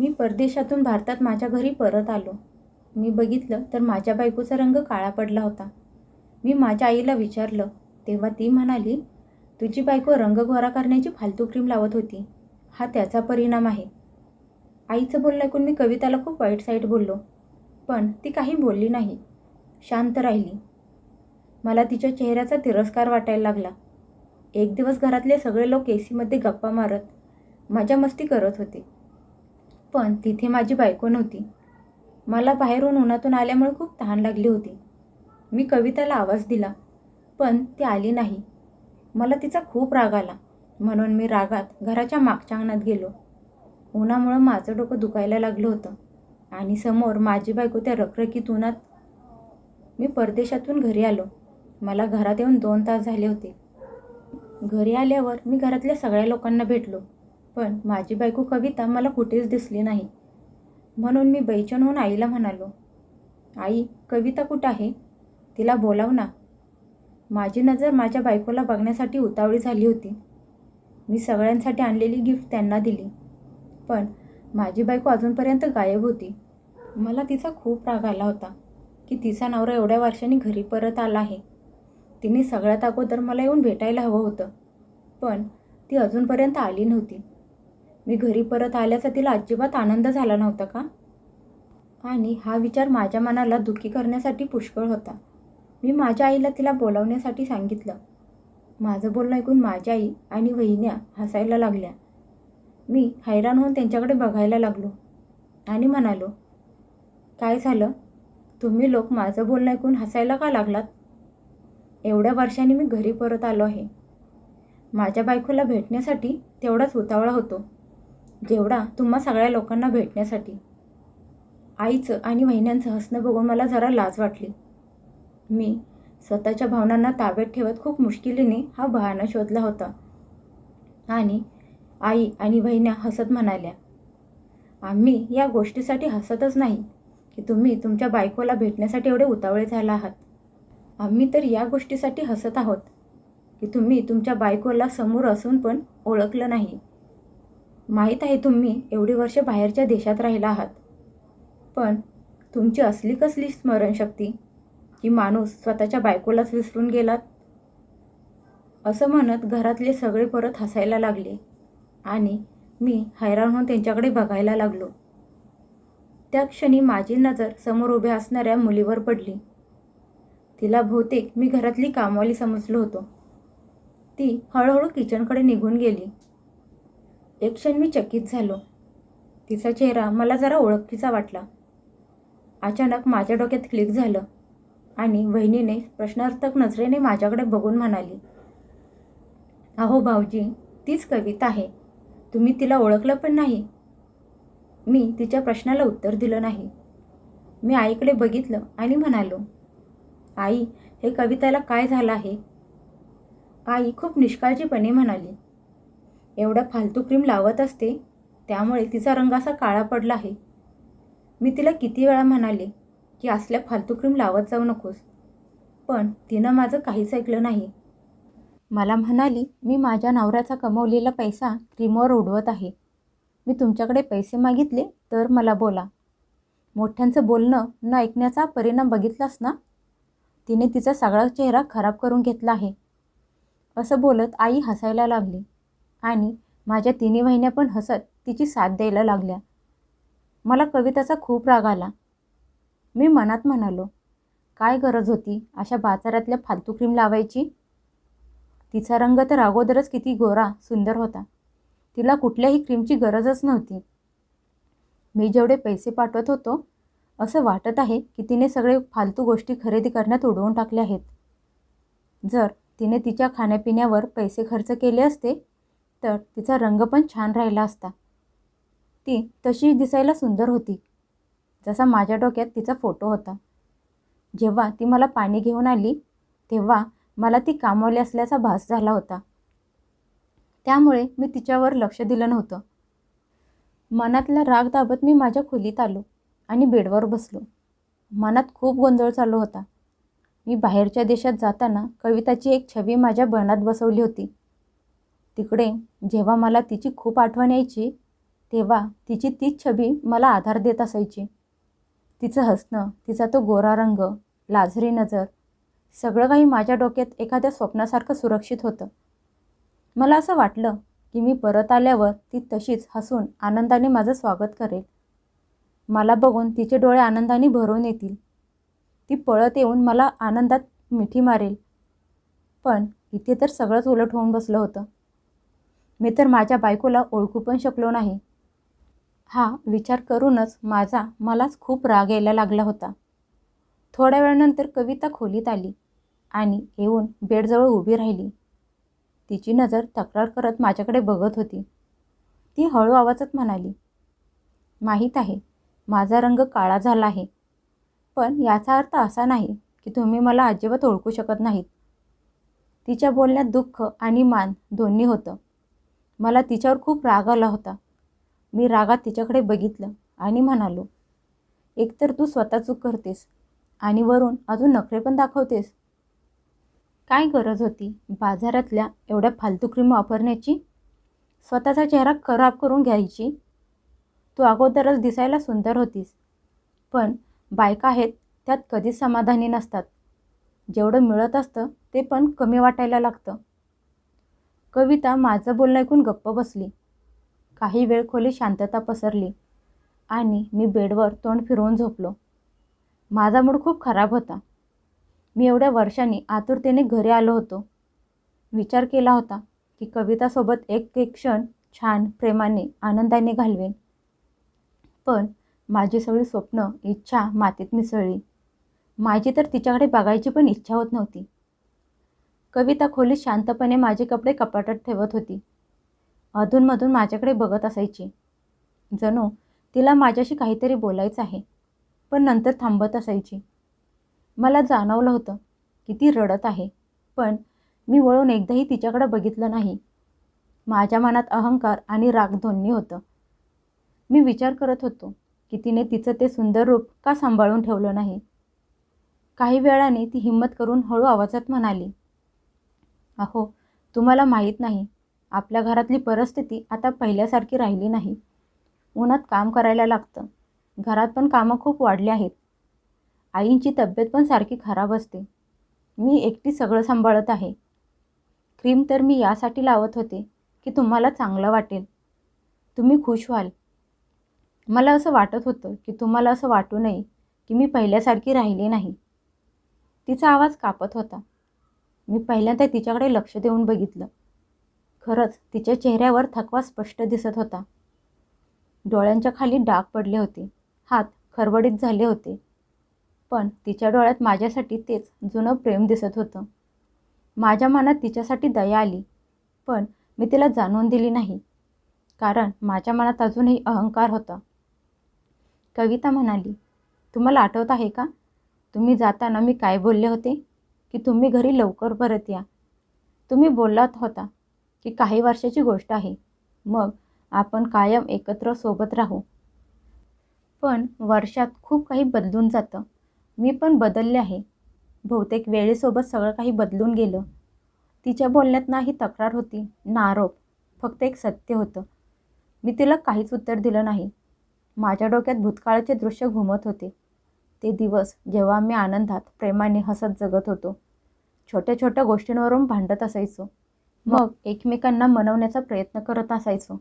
मी परदेशातून भारतात माझ्या घरी परत आलो. मी बघितलं तर माझ्या बायकोचा रंग काळा पडला होता. मी माझ्या आईला विचारलं, तेव्हा ती म्हणाली, तुझी बायको रंग गोरा करण्याची फालतू क्रीम लावत होती. हा त्याचा परिणाम आहे. आईचं बोलणं ऐकून मी कविताला खूप वाईट साईड बोललो, पण ती काही बोलली नाही. शांत राहिली. मला तिच्या चेहऱ्याचा तिरस्कार वाटायला लागला. एक दिवस घरातले सगळे लोक एसीमध्ये गप्पा मारत मजा मस्ती करत होते, पण तिथे माझी बायको नव्हती. मला बाहेरून उन्हातून आल्यामुळे खूप तहान लागली होती. मी कविताला आवाज दिला, पण ती आली नाही. मला तिचा खूप राग आला, म्हणून मी रागात घराच्या मागच्या अंगणात गेलो. उन्हामुळं माझं डोकं दुखायला लागलं होतं आणि समोर माझी बायको त्या रखरखीत उन्हात. मी परदेशातून घरी आलो. मला घरात येऊन 2 तास झाले होते. घरी आल्यावर मी घरातल्या सगळ्या लोकांना भेटलो, पण माझी बायको कविता मला कुठेच दिसली नाही. म्हणून मी बेचैन होऊन आईला म्हणालो, आई, कविता कुठं आहे? तिला बोलाव ना. माझी नजर माझ्या बायकोला बघण्यासाठी उतावळी झाली होती. मी सगळ्यांसाठी आणलेली गिफ्ट त्यांना दिली, पण माझी बायको अजूनपर्यंत गायब होती. मला तिचा खूप राग आला होता की तिचा नवरा एवढ्या वर्षांनी घरी परत आला आहे. तिने सगळ्यात अगोदर मला येऊन भेटायला हवं होतं, पण ती अजूनपर्यंत आली नव्हती. मी घरी परत आल्याचा तिला अजिबात आनंद झाला नव्हता का? आणि हा विचार माझ्या मनाला दुःखी करण्यासाठी पुष्कळ होता. मी माझ्या आईला तिला बोलावण्यासाठी सांगितलं. माझं बोलणं ऐकून माझी आई आणि वहिन्या हसायला लागल्या. मी हैराण होऊन त्यांच्याकडे बघायला लागलो आणि म्हणालो, काय झालं? तुम्ही लोक माझं बोलणं ऐकून हसायला का लागलात? एवढ्या वर्षांनी मी घरी परत आलो आहे. माझ्या बायकोला भेटण्यासाठी तेवढाच उतावळा होतो जेवढा तुम्हा सगळ्या लोकांना भेटण्यासाठी. आईचं आणि वहिन्यांचं हसणं बघून मला जरा लाज वाटली. मी स्वतःच्या भावनांना ताब्यात ठेवत खूप मुश्किलीने हा बहाणा शोधला होता. आणि आई आणि वहिन्या हसत म्हणाल्या, आम्ही या गोष्टीसाठी हसतच नाही की तुम्ही तुमच्या बायकोला भेटण्यासाठी एवढे उतावळे झाला आहात. आम्ही तर या गोष्टीसाठी हसत आहोत की तुम्ही तुमच्या बायकोला समोर असून पण ओळखलं नाही. माहीत आहे तुम्ही एवढी वर्ष बाहेरच्या देशात राहिला आहात, पण तुमची असली कसली स्मरणशक्ती की माणूस स्वतःच्या बायकोलाच विसरून गेलात? असं म्हणत घरातले सगळे परत हसायला लागले आणि मी हैराण होऊन त्यांच्याकडे बघायला लागलो. त्या क्षणी माझी नजर समोर उभ्या असणाऱ्या मुलीवर पडली. तिला बहुतेक मी घरातली कामवाली समजलो होतो. ती हळूहळू किचनकडे निघून गेली. एक क्षण मी चकित झालो. तिचा चेहरा मला जरा ओळखीचा वाटला. अचानक माझ्या डोक्यात क्लिक झालं आणि वहिनीने प्रश्नार्थक नजरेने माझ्याकडे बघून म्हणाली, अहो भाऊजी, तीच कविता आहे. तुम्ही तिला ओळखलं पण नाही? मी तिच्या प्रश्नाला उत्तर दिलं नाही. मी आईकडे बघितलं आणि म्हणालो, आई, हे कविताला काय झालं आहे? आई खूप निष्काळजीपणे म्हणाली, एवढ्या फालतू क्रीम लावत असते, त्यामुळे तिचा रंग असा काळा पडला आहे. मी तिला किती वेळा म्हणाले की असल्या फालतू क्रीम लावत जाऊ नकोस, पण तिनं माझं काहीच ऐकलं नाही. मला म्हणाली, मी माझ्या नवऱ्याचा कमवलेला पैसा क्रीमवर उडवत आहे. मी तुमच्याकडे पैसे मागितले तर मला बोला. मोठ्यांचं बोलणं न ऐकण्याचा परिणाम बघितलास ना? तिने तिचा सगळा चेहरा खराब करून घेतला आहे. असं बोलत आई हसायला लागली आणि माझ्या तिन्ही वहिन्या पण हसत तिची साथ द्यायला लागल्या. मला कविताचा खूप राग आला. मी मनात म्हणालो, काय गरज होती अशा बाजारातल्या फालतू क्रीम लावायची? तिचा रंग तर अगोदरच किती गोरा सुंदर होता. तिला कुठल्याही क्रीमची गरजच नव्हती. मी जेवढे पैसे पाठवत होतो, असं वाटत आहे की तिने सगळे फालतू गोष्टी खरेदी करण्यात उडवून टाकले आहेत. जर तिने तिच्या खाण्यापिण्यावर पैसे खर्च केले असते तर तिचा रंग पण छान राहिला असता. ती तशी दिसायला सुंदर होती जसा माझ्या डोक्यात तिचा फोटो होता. जेव्हा ती मला पाणी घेऊन आली तेव्हा मला ती कामवाली असल्याचा भास झाला होता. त्यामुळे मी तिच्यावर लक्ष दिलं नव्हतं. मनातला राग दाबत मी माझ्या खोलीत आलो आणि बेडवर बसलो. मनात खूप गोंधळ चालू होता. मी बाहेरच्या देशात जाताना कविताची एक छबी माझ्या मनात बसवली होती. तिकडे जेव्हा मला तिची खूप आठवण यायची तेव्हा तिची तीच छबी मला आधार देत असायची. तिचं हसणं, तिचा तो गोरा रंग, लाजरी नजर, सगळं काही माझ्या डोक्यात एखाद्या स्वप्नासारखं सुरक्षित होतं. मला असं वाटलं की मी परत आल्यावर ती तशीच हसून आनंदाने माझं स्वागत करेल. मला बघून तिचे डोळे आनंदाने भरून येतील. ती पळत येऊन मला आनंदात मिठी मारेल. पण इथे तर सगळंच उलट होऊन बसलं होतं. मी तर माझ्या बायकोला ओळखू पण शकलो नाही. हा विचार करूनच मलाच खूप राग यायला लागला होता. थोड्या वेळानंतर कविता खोलीत आली आणि येऊन बेडजवळ उभी राहिली. तिची नजर तक्रार करत माझ्याकडे बघत होती. ती हळू आवाजात म्हणाली, माहीत आहे माझा रंग काळा झाला आहे, पण याचा अर्थ असा नाही की तुम्ही मला अजिबात ओळखू शकत नाहीत. तिच्या बोलण्यात दुःख आणि मान दोन्ही होतं. मला तिच्यावर खूप राग आला होता. मी रागात तिच्याकडे बघितलं आणि म्हणालो, एकतर तू स्वतः चूक करतेस आणि वरून अजून नखरे पण दाखवतेस. काय गरज होती बाजारातल्या एवढ्या फालतू क्रीम वापरण्याची? स्वतःचा चेहरा खराब करून घ्यायची. तू अगोदरच दिसायला सुंदर होतीस, पण बायका आहेत त्यात कधीच समाधानी नसतात. जेवढं मिळत असतं ते पण कमी वाटायला लागतं. कविता माझं बोलणं ऐकून गप्प बसली. काही वेळ खोलीत शांतता पसरली आणि मी बेडवर तोंड फिरवून झोपलो. माझा मूड खूप खराब होता. मी एवढ्या वर्षांनी आतुरतेने घरी आलो होतो. विचार केला होता की कवितासोबत एक एक क्षण छान प्रेमाने आनंदाने घालवेन. पण माझी सगळी स्वप्न इच्छा मातीत मिसळली. माझी तर तिच्याकडे बघायची पण इच्छा होत नव्हती. कविता खोलीत शांतपणे माझे कपडे कपाटात ठेवत होती. अधूनमधून माझ्याकडे बघत असायची. जणू तिला माझ्याशी काहीतरी बोलायचं आहे, पण नंतर थांबत असायची. मला जाणवलं होतं की ती रडत आहे, पण मी वळून एकदाही तिच्याकडे बघितलं नाही. माझ्या मनात अहंकार आणि राग दोन्ही होतं. मी विचार करत होतो की तिने तिचं ते सुंदर रूप का सांभाळून ठेवलं नाही. काही वेळाने ती हिंमत करून हळू आवाजात म्हणाली, अहो, तुम्हाला माहीत नाही, आपल्या घरातली परिस्थिती आता पहिल्यासारखी राहिली नाही. उन्हात काम करायला लागतं. घरात पण कामं खूप वाढली आहेत. आईंची तब्येत पण सारखी खराब असते. मी एकटी सगळं सांभाळत आहे. क्रीम तर मी यासाठी लावत होते की तुम्हाला चांगलं वाटेल, तुम्ही खुश व्हाल. मला असं वाटत होतं की तुम्हाला असं वाटू नये की मी पहिल्यासारखी राहिली नाही. तिचा आवाज कापत होता. मी पहिल्यांदा तिच्याकडे लक्ष देऊन बघितलं. खरंच तिच्या चेहऱ्यावर थकवा स्पष्ट दिसत होता. डोळ्यांच्या खाली डाग पडले होते. हात खरबडीत झाले होते. पण तिच्या डोळ्यात माझ्यासाठी तेच जुनं प्रेम दिसत होतं. माझ्या मनात तिच्यासाठी दया आली, पण मी तिला जाणवून दिली नाही, कारण माझ्या मनात अजूनही अहंकार होता. कविता म्हणाली, तुम्हाला आठवत आहे का, तुम्ही जाताना मी काय बोलले होते की तुम्ही घरी लवकर परत या. तुम्ही बोललात होता की काही वर्षाची गोष्ट आहे, मग आपण कायम एकत्र सोबत राहू. पण वर्षात खूप काही बदलून जातं. मी पण बदलले आहे. बहुतेक वेळेसोबत सगळं काही बदलून गेलं. तिच्या बोलण्यात नाही तक्रार होती ना आरोप, फक्त एक सत्य होतं. मी तिला काहीच उत्तर दिलं नाही. माझ्या डोक्यात भूतकाळाचे दृश्य घुमत होते. ते दिवस जेव्हा मी आनंदात प्रेमाने हसत जगत होतो. छोट्या छोट्या गोष्टींवरून भांडत असायचो, मग एकमेकांना मनवण्याचा प्रयत्न करत असायचो.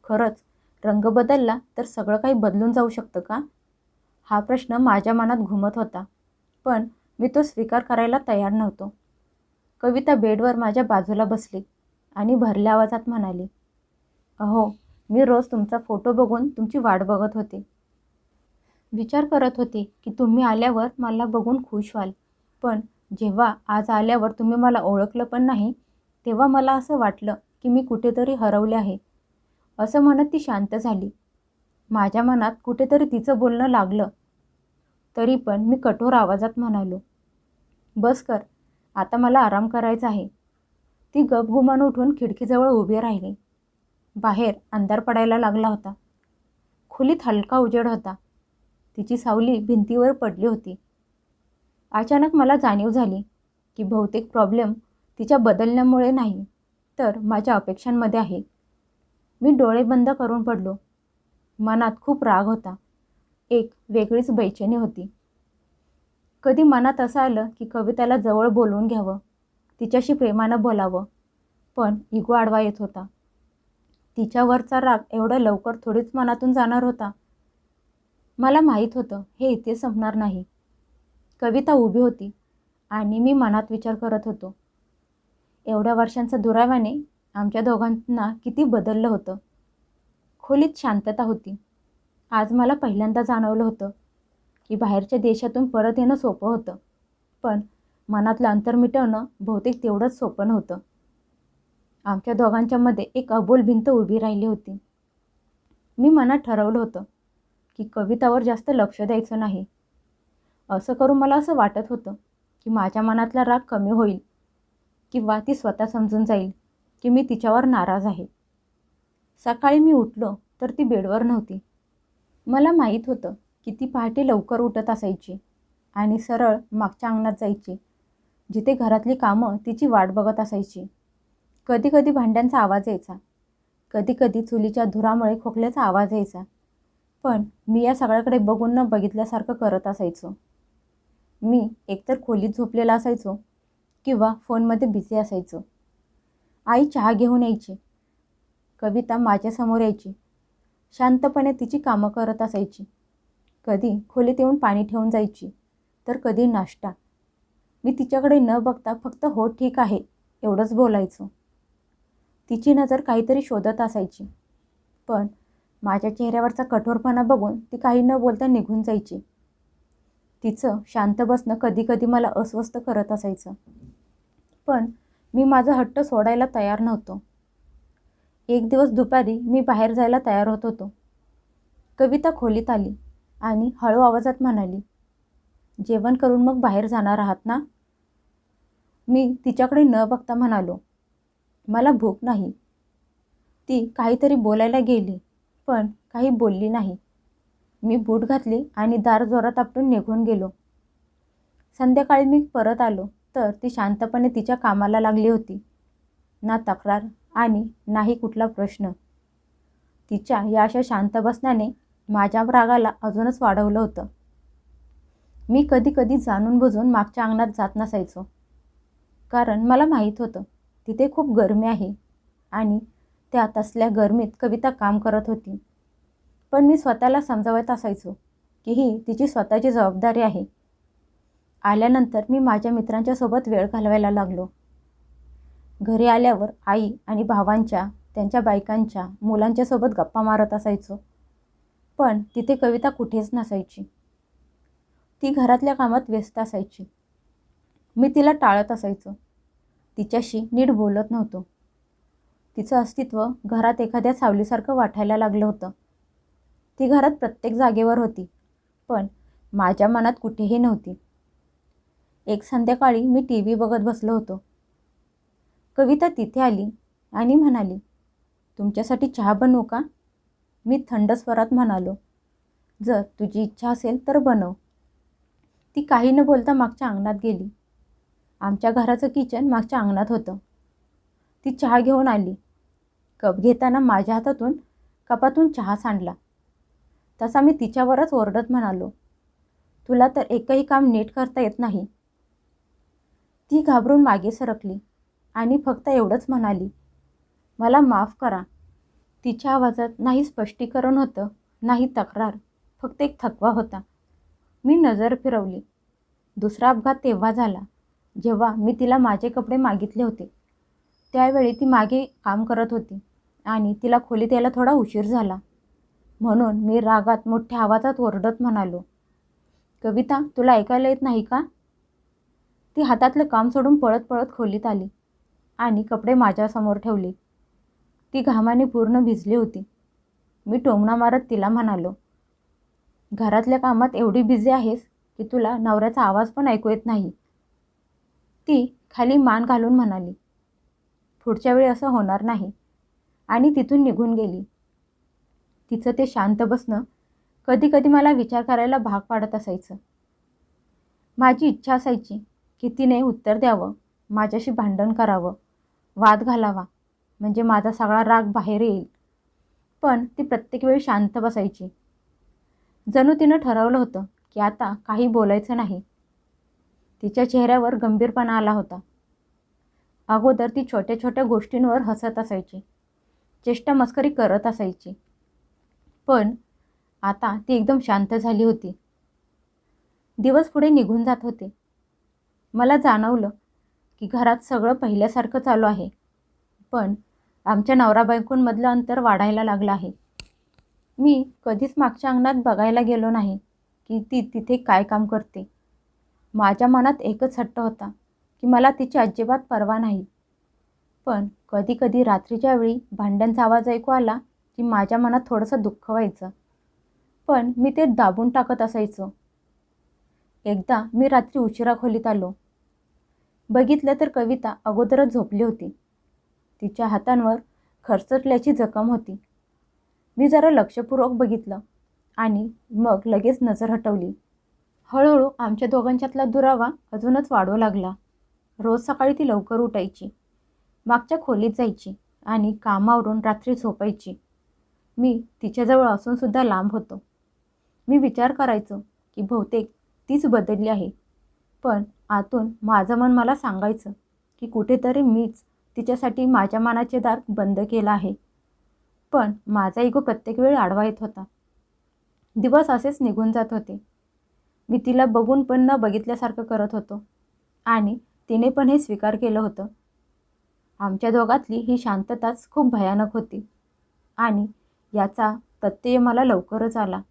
खरंच रंग बदलला तर सगळं काही बदलून जाऊ शकतं का? हा प्रश्न माझ्या मनात घुमत होता, पण मी तो स्वीकार करायला तयार नव्हतो. कविता बेडवर माझ्या बाजूला बसली आणि भरल्या आवाजात म्हणाली, अहो, मी रोज तुमचा फोटो बघून तुमची वाट बघत होते. विचार करत होते की तुम्ही आल्यावर मला बघून खुश व्हाल, पण जेव्हा आज आल्यावर तुम्ही मला ओळखलं पण नाही, तेव्हा मला असं वाटलं की मी कुठेतरी हरवले आहे. असं म्हणत ती शांत झाली. माझ्या मनात कुठेतरी तिचं बोलणं लागलं. तरी पण मी कठोर आवाजात म्हणालो, बस कर, आता मला आराम करायचा आहे. ती गपगुमान उठून खिडकीजवळ उभी राहिली. बाहेर अंधार पडायला लागला होता. खोलीत हलका उजेड होता. तिची सावली भिंतीवर पडली होती. अचानक मला जाणीव झाली की बहुतेक प्रॉब्लेम तिच्या बदलण्यामुळे नाही, तर माझ्या अपेक्षांमध्ये आहे. मी डोळे बंद करून पडलो मनात खूप राग होता. एक वेगळीच बेचैनी होती. कधी मनात असं आलं की कविताला जवळ बोलवून घ्यावं, तिच्याशी प्रेमानं बोलावं, पण इगो आडवा येत होता. तिच्यावरचा राग एवढ्या लवकर थोडीच मनातून जाणार होता. मला माहीत होतं हे इथे संपणार नाही. कविता उभी होती आणि मी मनात विचार करत होतो. एवढ्या वर्षांचा दुराव्याने आमच्या दोघांना किती बदललं होतं. खोलीत शांतता होती. आज मला पहिल्यांदा जाणवलं होतं की बाहेरच्या देशातून परत येणं सोपं होतं, पण मनातलं अंतर मिटवणं बहुतेक तेवढंच सोपं नव्हतं. आमच्या दोघांच्यामध्ये एक अबोल भिंत उभी राहिली होती. मी मनात ठरवलं होतं की कवितावर जास्त लक्ष द्यायचं नाही. असं करून मला असं वाटत होतं की माझ्या मनातला राग कमी होईल किंवा ती स्वतः समजून जाईल की मी तिच्यावर नाराज आहे. सकाळी मी उठलो तर ती बेडवर नव्हती. मला माहीत होतं की ती पहाटे लवकर उठत असायची आणि सरळ मागच्या अंगणात जायची, जिथे घरातली कामं तिची वाट बघत असायची. कधी कधी भांड्यांचा आवाज यायचा, कधी कधी चुलीच्या धुरामुळे खोकल्याचा आवाज यायचा, पण मी या सगळ्याकडे बघून न बघितल्यासारखं करत असायचो. मी एकतर खोलीत झोपलेला असायचो किंवा फोनमध्ये बिझी असायचो. आई चहा घेऊन यायची. कविता माझ्यासमोर यायची. शांतपणे तिची कामं करत असायची. कधी खोलीत येऊन पाणी ठेवून जायची, तर कधी नाश्ता. मी तिच्याकडे न बघता फक्त हो ठीक आहे एवढंच बोलायचो. तिची नजर काहीतरी शोधत असायची, पण माझ्या चेहऱ्यावरचा कठोरपणा बघून ती काही न बोलता निघून जायची. तिचं शांत बसणं कधी कधी मला अस्वस्थ करत असायचं, पण मी माझा हट्ट सोडायला तयार नव्हतो. एक दिवस दुपारी मी बाहेर जायला तयार होत होतो. कविता खोलीत आली आणि हळू आवाजात म्हणाली, जेवण करून मग बाहेर जाणार आहात ना? मी तिच्याकडे न बघता म्हणालो, मला भूक नाही. ती काहीतरी बोलायला गेली, पण काही बोलली नाही. मी बूट घातली आणि दार जोरात आपटून निघून गेलो. संध्याकाळी मी परत आलो तर ती शांतपणे तिच्या कामाला लागली होती. ना तक्रार आणि नाही कुठला प्रश्न. तिच्या या अशा शांत बसण्याने माझ्या रागाला अजूनच वाढवलं होतं. मी कधी कधी जाणून बुजून मागच्या अंगणात जात नसायचो, कारण मला माहीत होतं तिथे खूप गरमी आहे आणि त्या तसल्या गरमीत कविता काम करत होती. पण मी स्वतःला समजावत असायचो की ही तिची स्वतःची जबाबदारी आहे. आल्यानंतर मी माझ्या मित्रांच्या सोबत वेळ घालवायला लागलो. घरी आल्यावर आई आणि भावांच्या, त्यांच्या बायकांच्या, मुलांच्या सोबत गप्पा मारत असायचो, पण तिथे कविता कुठेच नसायची. ती घरातल्या कामात व्यस्त असायची. मी तिला टाळत असायचो, तिच्याशी नीट बोलत नव्हतो. तिचं अस्तित्व घरात एखाद्या सावलीसारखं वाटायला लागलं होतं. ती घरात प्रत्येक जागेवर होती, पण माझ्या मनात कुठेही नव्हती. एक संध्याकाळी मी TV बघत बसलो होतो. कविता तिथे आली आणि म्हणाली, तुमच्यासाठी चहा बनवू का? मी थंड स्वरात म्हणालो, जर तुझी इच्छा असेल तर बनव. ती काही न बोलता मागच्या अंगणात गेली. आमच्या घराचं किचन मागच्या अंगणात होतं. ती चहा घेऊन आली. कप घेताना माझ्या हातातून कपातून चहा सांडला. तसा मी तिच्यावरच ओरडत म्हणालो, तुला तर एकही काम नीट करता येत नाही. ती घाबरून मागे सरकली आणि फक्त एवढंच म्हणाली, मला माफ करा. तिच्या आवाजात नाही स्पष्टीकरण होतं, नाही तक्रार, फक्त एक थकवा होता. मी नजर फिरवली. दुसरा अपघात तेव्हा झाला जेव्हा मी तिला माझे कपडे मागितले होते. त्यावेळी ती मागे काम करत होती आणि तिला खोलीत यायला थोडा उशीर झाला. म्हणून मी रागात मोठ्या आवाजात ओरडत म्हणालो, कविता, तुला ऐकायला येत नाही का? ती हातातलं काम सोडून पळत पळत खोलीत आली आणि कपडे माझ्यासमोर ठेवले. ती घामाने पूर्ण भिजली होती. मी टोमणा मारत तिला म्हणालो, घरातल्या कामात एवढी बिझी आहेस की तुला नवऱ्याचा आवाज पण ऐकू येत नाही. ती खाली मान घालून म्हणाली, पुढच्या वेळी असं होणार नाही, आणि तिथून निघून गेली. तिचं ते शांत बसणं कधी कधी मला विचार करायला भाग पाडत असायचं. माझी इच्छा असायची की तिने उत्तर द्यावं, माझ्याशी भांडण करावं, वाद घालावा, म्हणजे माझा सगळा राग बाहेर येईल. पण ती प्रत्येक वेळी शांत बसायची. जणू तिनं ठरवलं होतं की आता काही बोलायचं नाही. तिच्या चेहऱ्यावर गंभीरपणा आला होता. अगोदर ती छोट्या छोट्या गोष्टींवर हसत असायची, चेष्टा मस्करी करत असायची. पण आता ती एकदम शांत झाली होती. दिवस पुढे निघून जात होते. मला जाणवलं की घरात सगळं पहिल्यासारखं चालू आहे, पण आमच्या नवरा बायकोंमधलं अंतर वाढायला लागलं आहे. मी कधीच मागच्या अंगणात बघायला गेलो नाही की ती तिथे काय काम करते. माझ्या मनात एकच हट्ट होता की मला तिची अजिबात पर्वा नाही. पण कधी कधी रात्रीच्या वेळी भांड्यांचा आवाज ऐकू आला की माझ्या मनात थोडंसं दुःख व्हायचं, पण मी ते दाबून टाकत असायचो. एकदा मी रात्री उशिरा खोलीत आलो. बघितलं तर कविता अगोदरच झोपली होती. तिच्या हातांवर खरचटल्याची जखम होती. मी जरा लक्षपूर्वक बघितलं आणि मग लगेच नजर हटवली. हळूहळू आमच्या दोघांच्यातला दुरावा अजूनच वाढू लागला. रोज सकाळी ती लवकर उठायची, मागच्या खोलीत जायची आणि कामावरून रात्री झोपायची. मी तिच्याजवळ असूनसुद्धा लांब होतो. मी विचार करायचो की बहुतेक तीच बदलली आहे, पण आतून माझं मन मला सांगायचं की कुठेतरी मीच तिच्यासाठी माझ्या मनाचे दार बंद केलं आहे. पण माझा इगो प्रत्येक वेळी आडवा येत होता. दिवस असेच निघून जात होते. मी तिला बघून पण न बघितल्यासारखं करत होतो आणि तिने पण हे स्वीकार केलं होतं. आमच्या दोघातली ही शांतताच खूप भयानक होती आणि याचा प्रत्यय मला लवकरच आला.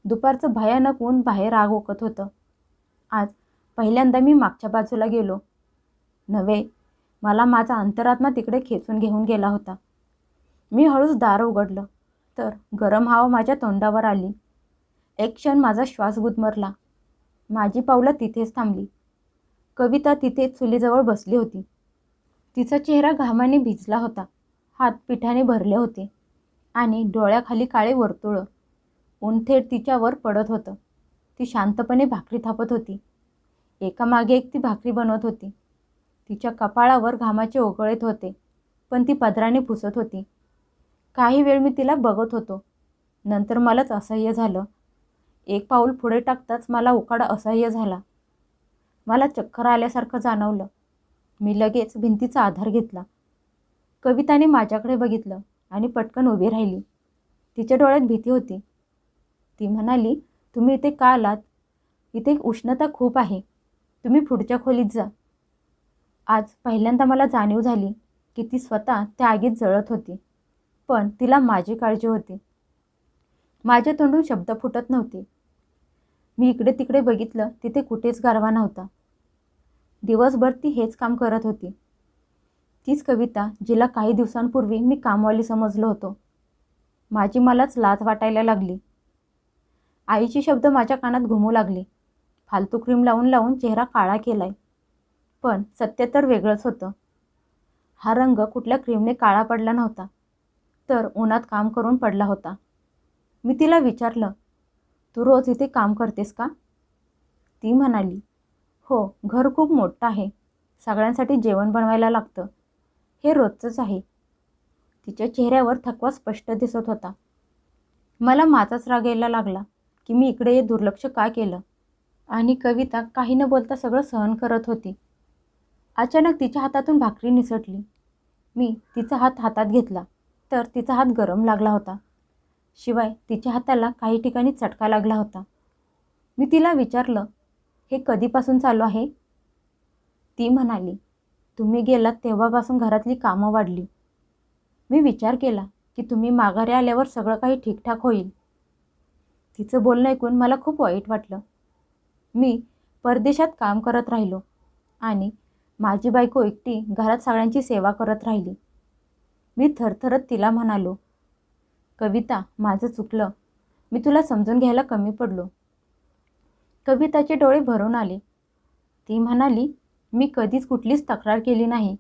दुपारचं भयानक ऊन बाहेर आग ओकत होतं. आज पहिल्यांदा मी मागच्या बाजूला गेलो नव्हे, मला माझा अंतरात्मा तिकडे खेचून घेऊन गेला होता. मी हळूच दार उघडलं तर गरम हवा माझ्या तोंडावर आली. एक क्षण माझा श्वास गुदमरला. माझी पावलं तिथेच थांबली. कविता तिथे चुलीजवळ बसली होती. तिचा चेहरा घामाने भिजला होता, हात पिठाने भरले होते आणि डोळ्याखाली काळे वर्तुळं. ऊन थेट तिच्यावर पडत होतं. ती शांतपणे भाकरी थापत होती. एकामागे एक ती भाकरी बनवत होती. तिच्या कपाळावर घामाचे ओघळ येत होते, पण ती पदराने पुसत होती. काही वेळ मी तिला बघत होतो. नंतर मलाच असह्य झालं. एक पाऊल पुढे टाकताच मला उकाडा असह्य झाला. मला चक्कर आल्यासारखं जाणवलं. मी लगेच भिंतीचा आधार घेतला. कविताने माझ्याकडे बघितलं आणि पटकन उभी राहिली. तिच्या डोळ्यात भीती होती. ती म्हणाली, तुम्ही इथे का आलात? इथे उष्णता खूप आहे. तुम्ही पुढच्या खोलीत जा. आज पहिल्यांदा मला जाणीव झाली की ती स्वतः त्या आगीत जळत होती, पण तिला माझी काळजी होती. माझ्या तोंडून शब्द फुटत नव्हते. मी इकडे तिकडे बघितलं, तिथे कुठेच गारवा नव्हता. दिवसभर ती हेच काम करत होती. तीच कविता जिला काही दिवसांपूर्वी मी कामवाली समजलो होतो. माझी मलाच लाज वाटायला लागली. आईचे शब्द माझ्या कानात घुमू लागले. फालतू क्रीम लावून लावून चेहरा काळा केलाय. पण सत्य तर वेगळंच होतं. हा रंग कुठल्या क्रीमने काळा पडला नव्हता, तर उन्हात काम करून पडला होता. मी तिला विचारलं, तू रोज इथे काम करतेस का? ती म्हणाली, हो, घर खूप मोठं आहे. सगळ्यांसाठी जेवण बनवायला लागतं. हे रोजचंच आहे. तिच्या चेहऱ्यावर थकवा स्पष्ट दिसत होता. मला माझाच राग यायला लागला की मी इकडे दुर्लक्ष का केलं. आणि कविता काही न बोलता सगळं सहन करत होती. अचानक तिच्या हातातून भाकरी निसटली. मी तिचा हात हातात घेतला तर तिचा हात गरम लागला होता. शिवाय तिच्या हाताला काही ठिकाणी चटका लागला होता. मी तिला विचारलं, हे कधीपासून चालू आहे? ती म्हणाली, तुम्ही गेलात तेव्हापासून घरातली कामं वाढली. मी विचार केला की तुम्ही माघारी आल्यावर सगळं काही ठीकठाक होईल. तिचं बोलणं ऐकून मला खूप वाईट वाटलं. मी परदेशात काम करत राहिलो आणि माझी बायको एकटी घरात सगळ्यांची सेवा करत राहिली. मी थरथरत तिला म्हणालो, कविता, माझं चुकलं. मी तुला समजून घ्यायला कमी पडलो. कविताचे डोळे भरून आले. ती म्हणाली, मी कधीच कुठलीच तक्रार केली नाही.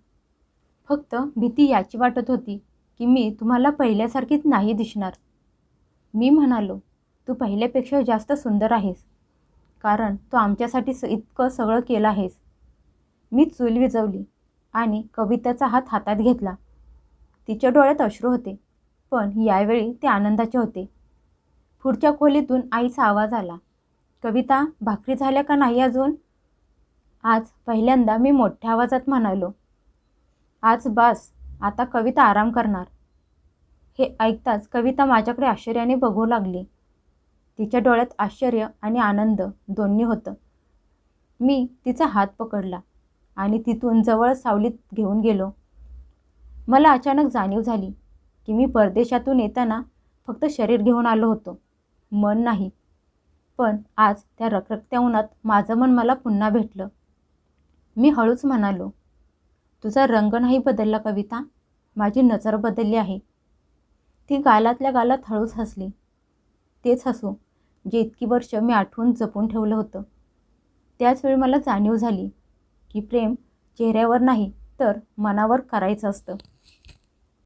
फक्त भीती याची वाटत होती की मी तुम्हाला पहिल्यासारखीच नाही दिसणार. मी म्हणालो, तू पहिल्यापेक्षा जास्त सुंदर आहेस, कारण तू आमच्यासाठी इतकं सगळं केलं आहेस. मी चूल विझवली आणि कविताचा हात हातात घेतला. तिच्या डोळ्यात अश्रू होते. पण यावेळी ते आनंदाचे होते. पुढच्या खोलीतून आईचा आवाज आला, कविता, भाकरी झाल्या का नाही अजून? आज पहिल्यांदा मी मोठ्या आवाजात म्हणालो, आज बास, आता कविता आराम करणार. हे ऐकताच कविता माझ्याकडे आश्चर्याने बघू लागली. तिच्या डोळ्यात आश्चर्य आणि आनंद दोन्ही होतं. मी तिचा हात पकडला आणि तिथून जवळ सावलीत घेऊन गेलो. मला अचानक जाणीव झाली की मी परदेशातून येताना फक्त शरीर घेऊन आलो होतो, मन नाही. पण आज त्या रखरखत्या उन्हात माझं मन मला पुन्हा भेटलं. मी हळूच म्हणालो, तुझा रंग नाही बदलला कविता, माझी नजर बदलली आहे. ती गालातल्या गालात हळूच हसली. तेच हसू जे इतकी वर्ष मी आठवून जपून ठेवलं होतं. त्याचवेळी मला जाणीव झाली की प्रेम चेहऱ्यावर नाही तर मनावर करायचं असतं.